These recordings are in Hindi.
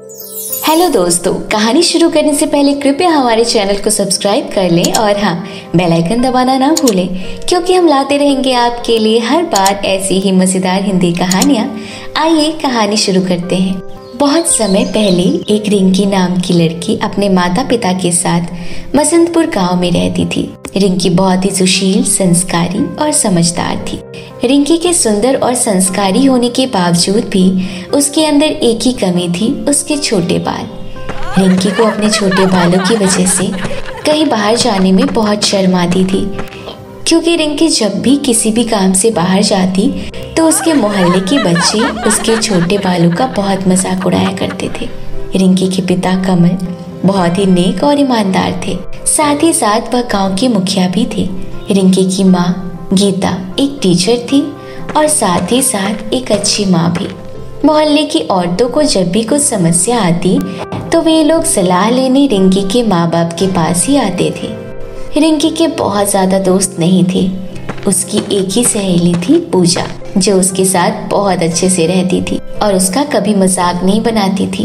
हेलो दोस्तों, कहानी शुरू करने से पहले कृपया हमारे चैनल को सब्सक्राइब कर लें और हाँ, बेल आइकन दबाना ना भूलें, क्योंकि हम लाते रहेंगे आपके लिए हर बार ऐसी ही मजेदार हिंदी कहानियाँ। आइए कहानी शुरू करते हैं। बहुत समय पहले एक रिंकी नाम की लड़की अपने माता पिता के साथ मसंतपुर गांव में रहती थी। रिंकी बहुत ही सुशील, संस्कारी और समझदार थी। रिंकी के सुंदर और संस्कारी होने के बावजूद भी उसके अंदर एक ही कमी थी, उसके छोटे बाल। रिंकी को अपने छोटे बालों की वजह से कहीं बाहर जाने में बहुत शर्म आती थी, क्योंकि रिंकी जब भी किसी भी काम से बाहर जाती तो उसके मोहल्ले के बच्चे उसके छोटे बालों का बहुत मजाक उड़ाया करते थे। रिंकी के पिता कमल बहुत ही नेक और ईमानदार थे, साथ ही साथ वह गांव के मुखिया भी थे। रिंकी की माँ गीता एक टीचर थी और साथ ही साथ एक अच्छी माँ भी। मोहल्ले की औरतों को जब भी कुछ समस्या आती तो वे लोग सलाह लेने रिंकी के माँ बाप के पास ही आते थे। रिंकी के बहुत ज्यादा दोस्त नहीं थे। उसकी एक ही सहेली थी पूजा, जो उसके साथ बहुत अच्छे से रहती थी और उसका कभी मजाक नहीं बनाती थी।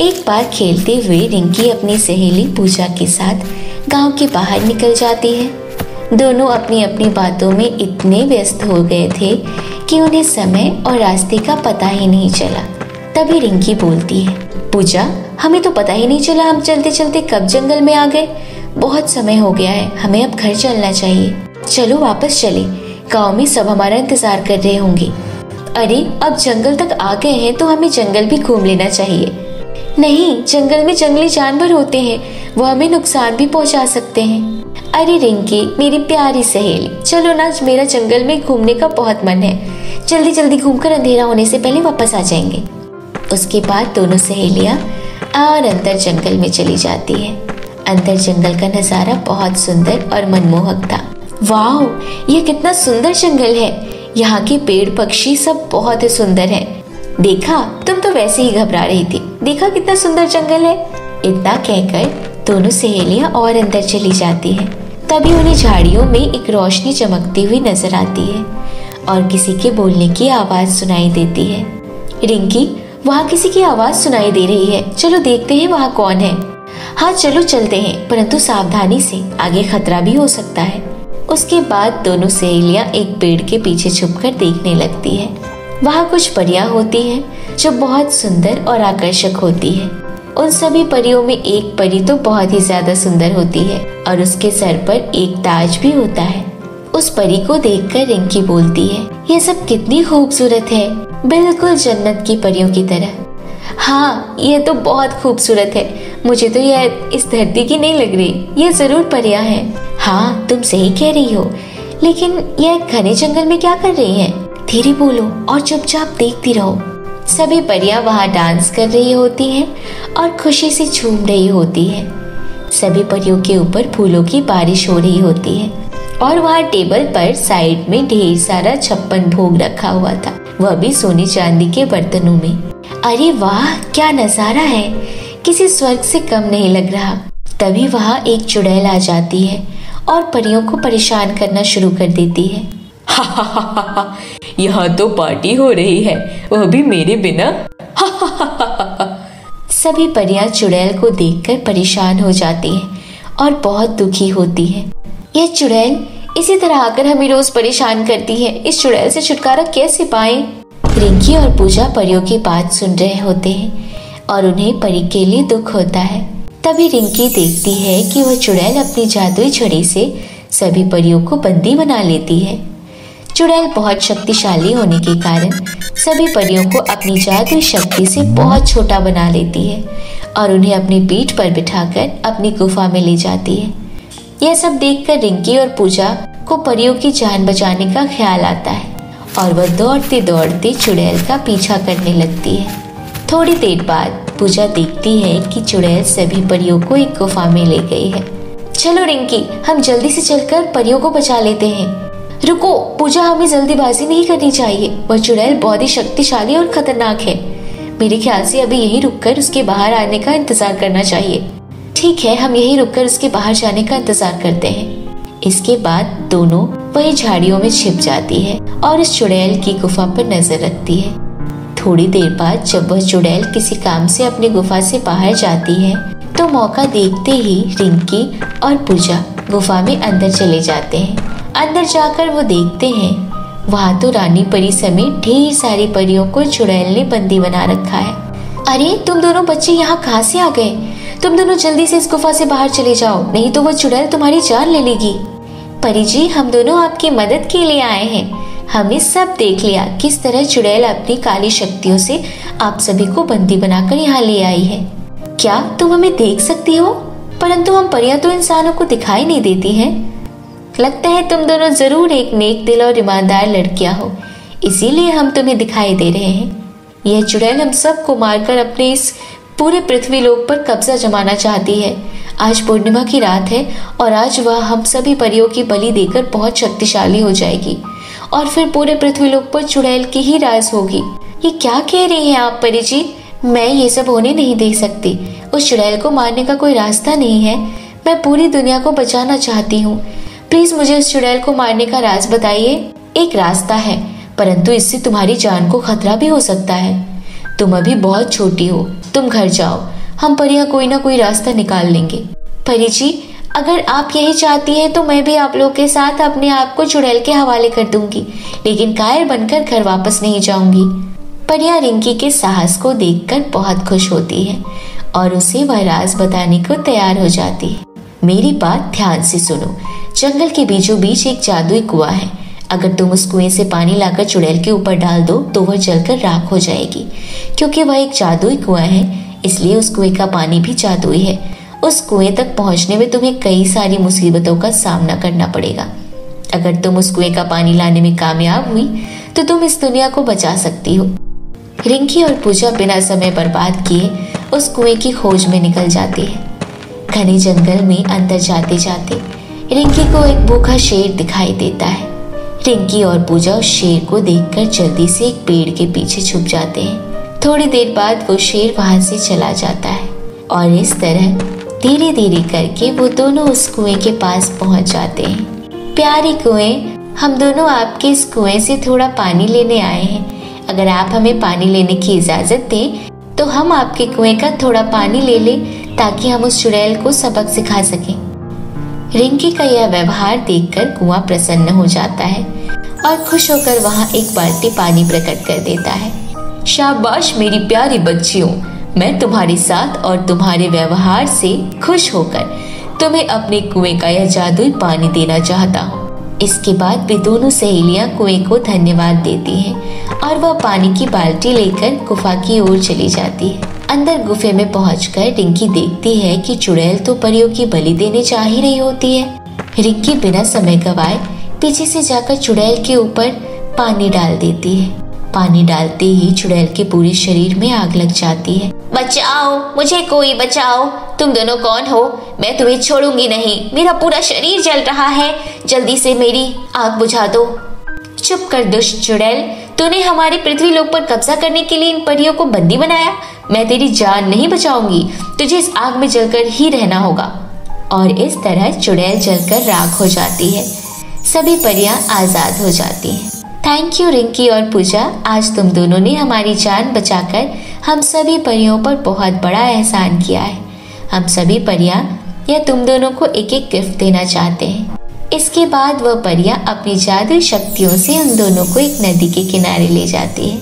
एक बार खेलते हुए रिंकी अपनी सहेली पूजा के साथ गांव के बाहर निकल जाती है। दोनों अपनी अपनी बातों में इतने व्यस्त हो गए थे कि उन्हें समय और रास्ते का पता ही नहीं चला। तभी रिंकी बोलती है, पूजा, हमें तो पता ही नहीं चला हम चलते चलते कब जंगल में आ गए। बहुत समय हो गया है, हमें अब घर चलना चाहिए। चलो वापस चले, गांव में सब हमारा इंतजार कर रहे होंगे। अरे, अब जंगल तक आ गए हैं तो हमें जंगल भी घूम लेना चाहिए। नहीं, जंगल में जंगली जानवर होते हैं, वो हमें नुकसान भी पहुंचा सकते हैं। अरे रिंकी, मेरी प्यारी सहेली, चलो ना, मेरा जंगल में घूमने का बहुत मन है। जल्दी जल्दी घूमकर अंधेरा होने से पहले वापस आ जाएंगे। उसके बाद दोनों सहेलियां और अंदर जंगल में चली जाती है। अंदर जंगल का नजारा बहुत सुंदर और मनमोहक था। वाह, ये कितना सुंदर जंगल है। यहाँ के पेड़ पक्षी सब बहुत ही सुंदर हैं। देखा, तुम तो वैसे ही घबरा रही थी। देखा कितना सुंदर जंगल है। इतना कहकर दोनों सहेलियां और अंदर चली जाती हैं। तभी उन्हें झाड़ियों में एक रोशनी चमकती हुई नजर आती है और किसी के बोलने की आवाज सुनाई देती है। रिंकी, वहाँ किसी की आवाज सुनाई दे रही है, चलो देखते हैं वहाँ कौन है। हाँ चलो चलते हैं, परंतु सावधानी से, आगे खतरा भी हो सकता है। उसके बाद दोनों सहेलियां एक पेड़ के पीछे छुपकर देखने लगती है। वहाँ कुछ परियां होती हैं जो बहुत सुंदर और आकर्षक होती है। उन सभी परियों में एक परी तो बहुत ही ज्यादा सुंदर होती है और उसके सर पर एक ताज भी होता है। उस परी को देखकर रिंकी बोलती है, ये सब कितनी खूबसूरत है, बिल्कुल जन्नत की परियों की तरह। हाँ, ये तो बहुत खूबसूरत है। मुझे तो यह इस धरती की नहीं लग रही, ये जरूर परियां हैं। हाँ, तुम सही कह रही हो, लेकिन यह घने जंगल में क्या कर रही हैं? धीरे बोलो और चुपचाप देखती रहो। सभी परियां वहाँ डांस कर रही होती हैं और खुशी से झूम रही होती हैं। सभी परियों के ऊपर फूलों की बारिश हो रही होती है और वहाँ टेबल पर साइड में ढेर सारा 56 भोग रखा हुआ था, वह भी सोने चांदी के बर्तनों में। अरे वाह, क्या नजारा है, किसी स्वर्ग से कम नहीं लग रहा। तभी वहाँ एक चुड़ैल आ जाती है और परियों को परेशान करना शुरू कर देती है। हा हा हा हा हा, यहाँ तो पार्टी हो रही है, वह भी मेरे बिना। हा हा हा हा हा। सभी परियां चुड़ैल को देखकर परेशान हो जाती हैं और बहुत दुखी होती हैं। यह चुड़ैल इसी तरह आकर हमें रोज परेशान करती है, इस चुड़ैल से छुटकारा कैसे पाएं? रिंकी और पूजा परियों की बात सुन रहे होते हैं और उन्हें परी के लिए दुख होता है। तभी रिंकी देखती है कि वह चुड़ैल अपनी जादुई छड़ी से सभी परियों को बंदी बना लेती है। चुड़ैल बहुत शक्तिशाली होने के कारण सभी परियों को अपनी जादुई शक्ति से बहुत छोटा बना लेती है और उन्हें अपनी पीठ पर बिठाकर अपनी गुफा में ले जाती है। यह सब देखकर रिंकी और पूजा को परियों की जान बचाने का ख्याल आता है और वह दौड़ते दौड़ते चुड़ैल का पीछा करने लगती है। थोड़ी देर बाद पूजा देखती है कि चुड़ैल सभी परियों को एक गुफा में ले गई है। चलो रिंकी, हम जल्दी से चलकर परियों को बचा लेते हैं। रुको पूजा, हमें जल्दीबाजी नहीं करनी चाहिए, वह चुड़ैल बहुत ही शक्तिशाली और खतरनाक है। मेरे ख्याल से अभी यहीं रुककर उसके बाहर आने का इंतजार करना चाहिए। ठीक है, हम यहीं रुककर उसके बाहर जाने का इंतजार करते हैं। इसके बाद दोनों वही झाड़ियों में छिप जाती है और इस चुड़ैल की गुफा पर नजर रखती है। थोड़ी देर बाद जब वह चुड़ैल किसी काम से अपनी गुफा से बाहर जाती है तो मौका देखते ही रिंकी और पूजा गुफा में अंदर चले जाते हैं। अंदर जाकर वो देखते हैं वहाँ तो रानी परी समेत ढेर सारी परियों को चुड़ैल ने बंदी बना रखा है। अरे तुम दोनों बच्चे यहाँ कहाँ से आ गए? तुम दोनों जल्दी से इस गुफा से बाहर चले जाओ, नहीं तो वो चुड़ैल तुम्हारी जान ले लेगी। परी जी, हम दोनों आपकी मदद के लिए आए हैं। हमने सब देख लिया किस तरह चुड़ैल अपनी काली शक्तियों से आप सभी को बंदी बनाकर यहाँ ले आई है। क्या तुम हमें देख सकती हो? परंतु हम परियां तो इंसानों को दिखाई नहीं देती हैं। लगता है तुम दोनों जरूर एक नेक दिल और ईमानदार लड़कियां हो, इसीलिए हम तुम्हें दिखाई दे रहे हैं। यह चुड़ैल हम सबको मारकर अपने इस पूरे पृथ्वी लोक पर कब्जा जमाना चाहती है। आज पूर्णिमा की रात है और आज वह हम सभी परियों की बलि देकर बहुत शक्तिशाली हो जाएगी और फिर पूरे पृथ्वी लोक पर चुड़ैल की ही राज होगी। ये क्या कह रही हैं आप परी जी? मैं ये सब होने नहीं दे सकती। उस चुड़ैल को मारने का कोई रास्ता नहीं है। मैं पूरी दुनिया को बचाना चाहती हूँ। प्लीज मुझे उस चुड़ैल को मारने का राज बताइए। एक रास्ता है, परंतु इससे तुम्हारी जान को खतरा भी हो सकता है। तुम अभी बहुत छोटी हो, तुम घर जाओ, हम परियां कोई ना कोई रास्ता निकाल लेंगे। परी जी, अगर आप यही चाहती हैं तो मैं भी आप लोगों के साथ अपने आप को चुड़ैल के हवाले कर दूंगी, लेकिन कायर बनकर घर वापस नहीं जाऊंगी। परियां रिंकी के साहस को देखकर बहुत खुश होती है और उसे वह राज बताने को तैयार हो जाती है। मेरी बात ध्यान से सुनो। जंगल के बीचों बीच एक जादुई कुआं है। अगर तुम उस कुएं से पानी लाकर चुड़ैल के ऊपर डाल दो तो वह जलकर राख हो जाएगी। क्योंकि वह एक जादुई कुआं है, इसलिए उस कुएं का पानी भी जादुई है। उस कुएं तक पहुंचने में तुम्हें कई सारी मुसीबतों का सामना करना पड़ेगा। अगर तुम उस कुएं का पानी लाने में कामयाब हुई तो तुम इस दुनिया को बचा सकती हो। रिंकी और पूजा बिना समय बर्बाद किए उस कुएं की खोज में निकल जाती है। घने जंगल में अंदर जाते जाते रिंकी को एक भूखा शेर दिखाई देता है। रिंकी और पूजा उस शेर को देखकर जल्दी से एक पेड़ के पीछे छुप जाते हैं। थोड़ी देर बाद वो शेर वहां से चला जाता है और इस तरह धीरे धीरे करके वो दोनों उस कुएं के पास पहुंच जाते हैं। प्यारी कुएं, हम दोनों आपके इस कुएं से थोड़ा पानी लेने आए हैं। अगर आप हमें पानी लेने की इजाजत दें तो हम आपके कुएं का थोड़ा पानी ले लें ताकि हम उस चुड़ैल को सबक सिखा सकें। रिंकी का यह व्यवहार देखकर कुआं प्रसन्न हो जाता है और खुश होकर वहां एक बाल्टी पानी प्रकट कर देता है। शाबाश मेरी प्यारी बच्चियों, मैं तुम्हारे साथ और तुम्हारे व्यवहार से खुश होकर तुम्हें अपने कुएं का यह जादुई पानी देना चाहता हूँ। इसके बाद वे दोनों सहेलियां कुएं को धन्यवाद देती हैं और वह पानी की बाल्टी लेकर गुफा की ओर चली जाती है। अंदर गुफे में पहुंचकर रिंकी देखती है कि चुड़ैल तो परियों की बलि देने जा ही रही होती है। रिंकी बिना समय गवाए पीछे से जाकर चुड़ैल के ऊपर पानी डाल देती है। पानी डालते ही चुड़ैल के पूरे शरीर में आग लग जाती है। बचाओ, मुझे कोई बचाओ। तुम दोनों कौन हो? मैं तुम्हें छोड़ूंगी नहीं। मेरा पूरा शरीर जल रहा है। जल्दी से मेरी आग बुझा दो। चुप कर दुष्ट चुड़ैल, तूने हमारे पृथ्वी लोक पर कब्जा करने के लिए इन परियों को बंदी बनाया। मैं तेरी जान नहीं बचाऊंगी, तुझे इस आग में जलकर ही रहना होगा। और इस तरह चुड़ैल जलकर राख हो जाती है। सभी परियां आजाद हो जाती हैं। थैंक यू रिंकी और पूजा, आज तुम दोनों ने हमारी जान बचाकर हम सभी परियों पर बहुत बड़ा एहसान किया है। हम सभी परियां या तुम दोनों को एक एक गिफ्ट देना चाहते हैं। इसके बाद वह परियां अपनी जादुई शक्तियों से उन दोनों को एक नदी के किनारे ले जाती है।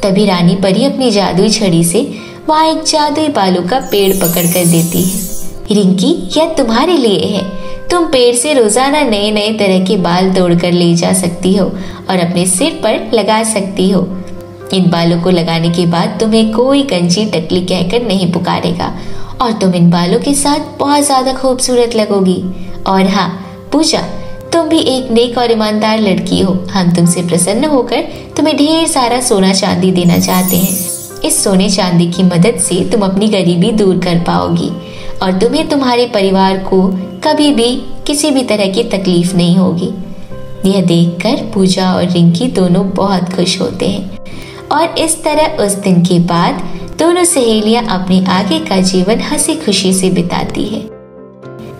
तभी रानी परी अपनी जादुई छड़ी से वहाँ एक जादुई बालू का पेड़ पकड़ कर देती है। रिंकी, यह तुम्हारे लिए है। तुम पेड़ से रोजाना नए नए तरह के बाल तोड़कर ले जा सकती हो और अपने सिर पर लगा सकती हो। इन बालों को लगाने के बाद तुम्हें कोई गंजी टकली कहकर नहीं पुकारेगा और तुम इन बालों के साथ बहुत ज्यादा खूबसूरत लगोगी। और हाँ पूजा, तुम भी एक नेक और ईमानदार लड़की हो। हम तुमसे प्रसन्न होकर तुम्हें ढेर सारा सोना चांदी देना चाहते हैं। इस सोने चांदी की मदद से तुम अपनी गरीबी दूर कर पाओगी और तुम्हें तुम्हारे परिवार को कभी भी किसी भी तरह की तकलीफ नहीं होगी। यह देखकर पूजा और रिंकी दोनों बहुत खुश होते हैं और इस तरह उस दिन के बाद दोनों सहेलियां अपने आगे का जीवन हंसी खुशी से बिताती है।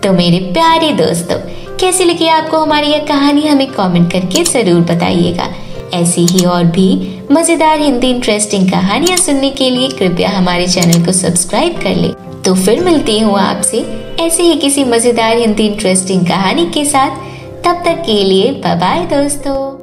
तो मेरे प्यारे दोस्तों, कैसी लगी आपको हमारी यह कहानी? हमें कमेंट करके जरूर बताइएगा। ऐसी ही और भी मजेदार हिंदी इंटरेस्टिंग कहानियाँ सुनने के लिए कृपया हमारे चैनल को सब्सक्राइब कर ले। तो फिर मिलती हूँ आपसे ऐसे ही किसी मजेदार हिंदी इंटरेस्टिंग कहानी के साथ। तब तक के लिए बाय बाय दोस्तों।